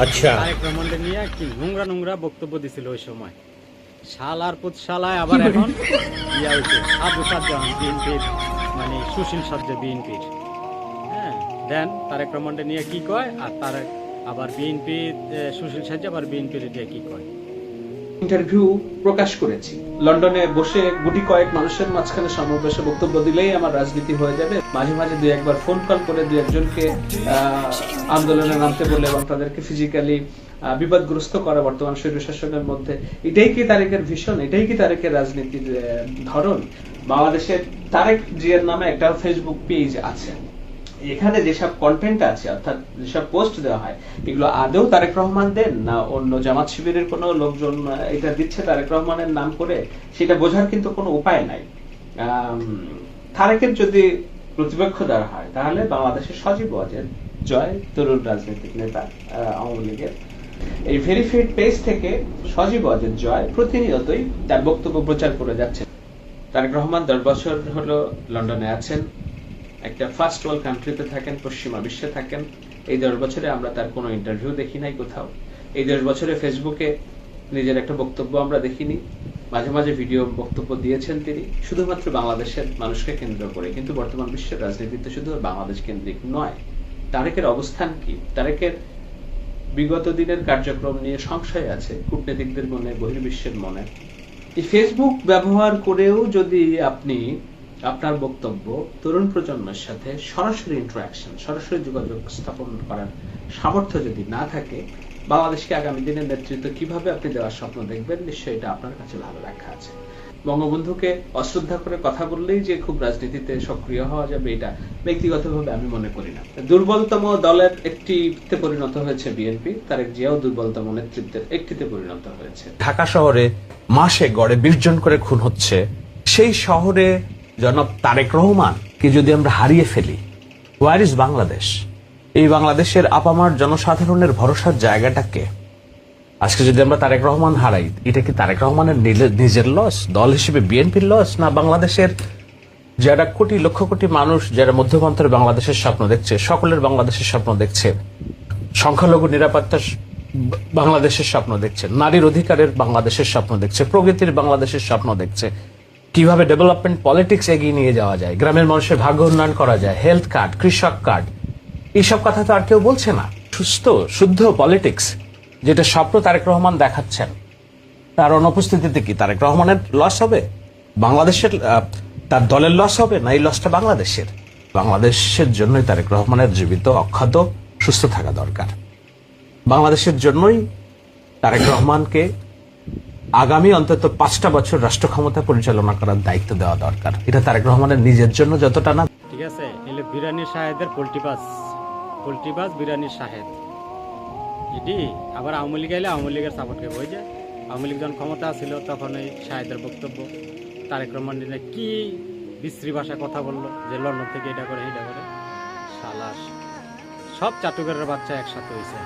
আচ্ছা, তারেক রহমানকে নিয়ে কি নোংরা নোংরা বক্তব্য দিছিল ওই সময়। শালার পুত শালায় আবার এখন ইয়া হইছে সাধু সাজ্জা বিএনপির, মানে সুশীল সাজ্জা বিএনপির। হ্যাঁ, দেন তারেক রহমানকে নিয়ে কি কয়, আর তারেক আবার বিএনপি সুশীল সাজ্জা আবার বিএনপির দিয়ে কি কয়। ইন্টারভিউ প্রকাশ করেছি লন্ডনে বসে, গুটি কয়েক মানুষের মাঝখানে সমাবেশে বক্তব্য দিলেই আমার রাজনীতি হয়ে যাবে। মাঝে মাঝে দুই একবার ফোন কল করে দুই একজনকে আন্দোলনে নামতে বলে এবং তাদেরকে ফিজিক্যালি বিপদগ্রস্ত করা বর্তমান স্বৈরশাসনের মধ্যে, এটাই কি তারেকের ভিশন? এটাই কি তারেকের রাজনীতির ধরন? বাংলাদেশের তারেক জিয়ার নামে একটা ফেসবুক পেজ আছে, এখানে যেসব কন্টেন্ট আছে অর্থাৎ যেসব পোস্ট দেওয়া হয়, এগুলো আদৌ তারেক রহমান দেন না অন্য জামাত শিবিরের কোনো লোকজন এটা দিচ্ছে তারেক রহমানের নাম করে, সেটা বোঝার কিন্তু কোনো উপায় নাই। তারেকের যদি প্রতিপক্ষ দেওয়া হয় তাহলে বাংলাদেশের সজীব ওয়াজেদ জয়, তরুণ রাজনৈতিক নেতা আওয়ামী লীগের, এই ভেরিফাইড পেজ থেকে সজীব ওয়াজেদ জয় প্রতিনিয়তই তার বক্তব্য প্রচার করে যাচ্ছে। তারেক রহমান 10 বছর হলো লন্ডনে আছেন, একটা ফার্স্ট ওয়ার্ল্ড কান্ট্রিতে থাকেন, পশ্চিমা বিশ্বে থাকেন। এই 10 বছরে আমরা তার কোনো ইন্টারভিউ দেখি নাই কোথাও। এই 10 বছরে ফেসবুকে নিজের একটা বক্তব্য আমরা দেখিনি। মাঝে মাঝে ভিডিও বক্তব্য দিয়েছেন তিনি, শুধুমাত্র বাংলাদেশের মানুষকে কেন্দ্র করে। কিন্তু বর্তমান বিশ্বের রাজনীতিতে শুধু বাংলাদেশ কেন্দ্রিক নয়। তারেকের অবস্থান কি? তারেকের বিগত দিনের কার্যক্রম নিয়ে সংশয় আছে কূটনীতিকদের মনে, বহির্বিশ্বের মনে। এই ফেসবুক ব্যবহার করেও যদি আপনি আপনার বক্তব্য তরুণ প্রজন্মের সাথে সরাসরি ইন্টারাকশন, সরাসরি যোগাযোগ স্থাপন করার সামর্থ্য যদি না থাকে, বাংলাদেশকে আগামী দিনের নেতৃত্ব কিভাবে আপনি দেওয়ার স্বপ্ন দেখবেন, নিশ্চয়ই এটা আপনার কাছে ভালো ব্যাখ্যা আছে। বঙ্গবন্ধুকে অশ্রদ্ধা করে কথা বললেই যে খুব রাজনীতিতে সক্রিয় হওয়া যাবে, এটা ব্যক্তিগতভাবে আমি মনে করি না। দুর্বলতম দলের একটিতে পরিণত হয়েছে বিএনপি, তারেক জিয়াও দুর্বলতম নেতৃত্বের একটিতে পরিণত হয়েছে। ঢাকা শহরে মাসে গড়ে 20 জন করে খুন হচ্ছে, সেই শহরে জনাব তারেক রহমানকে যদি আমরা হারিয়ে ফেলি, ওয়ার ইজ বাংলাদেশ? এই বাংলাদেশের আপামার জনসাধারণের ভরসার জায়গাটাকে আজকে যদি আমরা তারেক রহমান হারাই, এটা কি তারেক রহমানের নিজের লস, দল হিসেবে বিএনপির লস, না বাংলাদেশের যারা কোটি লক্ষ কোটি মানুষ যারা মধ্যপ্রান্তের বাংলাদেশের স্বপ্ন দেখছে, সকলের বাংলাদেশের স্বপ্ন দেখছে, সংখ্যালঘু নিরাপত্তার বাংলাদেশের স্বপ্ন দেখছে, নারীর অধিকারের বাংলাদেশের স্বপ্ন দেখছে, প্রগতির বাংলাদেশের স্বপ্ন দেখছে, কিভাবে ডেভেলপমেন্ট পলিটিক্স এগিয়ে নিয়ে যাওয়া যায়, গ্রামের মানুষের ভাগ্য উন্নয়ন করা যায়, হেলথ কার্ড, কৃষক কার্ড, এইসব কথা তো আর কেউ বলছে না। সুস্থ শুদ্ধ পলিটিক্স যেটা স্বপ্ন তারেক রহমান দেখাচ্ছেন, তার অনুপস্থিতিতে কি তারেক রহমানের লস হবে, বাংলাদেশের তার দলের লস হবে, না এই লসটা বাংলাদেশের? বাংলাদেশের জন্যই তারেক রহমানের জীবিত অক্ষত সুস্থ থাকা দরকার। বাংলাদেশের জন্যই তারেক রহমানকে আগামী অন্তত 5টা বছর রাষ্ট্র ক্ষমতা পরিচালনা করার দায়িত্ব দেওয়া দরকার। এটা তারেক রহমানের নিজের জন্য যতটা না। ঠিক আছে, এলে বিরানি শাহেদের পোল্ট্রিবাস বিরানি শাহেদ এটি আবার আওয়ামী লীগ এলে আওয়ামী লীগের সাপোর্টকে বই যায়। আওয়ামী লীগ যখন ক্ষমতা ছিল তখন এই শাহেদের বক্তব্য, তারেক রহমান কি বিশ্রী ভাষা কথা বললো যে লন্ডন থেকে এটা করে এটা করে। শালা সব চাটুকারের বাচ্চা একসাথে হয়েছে।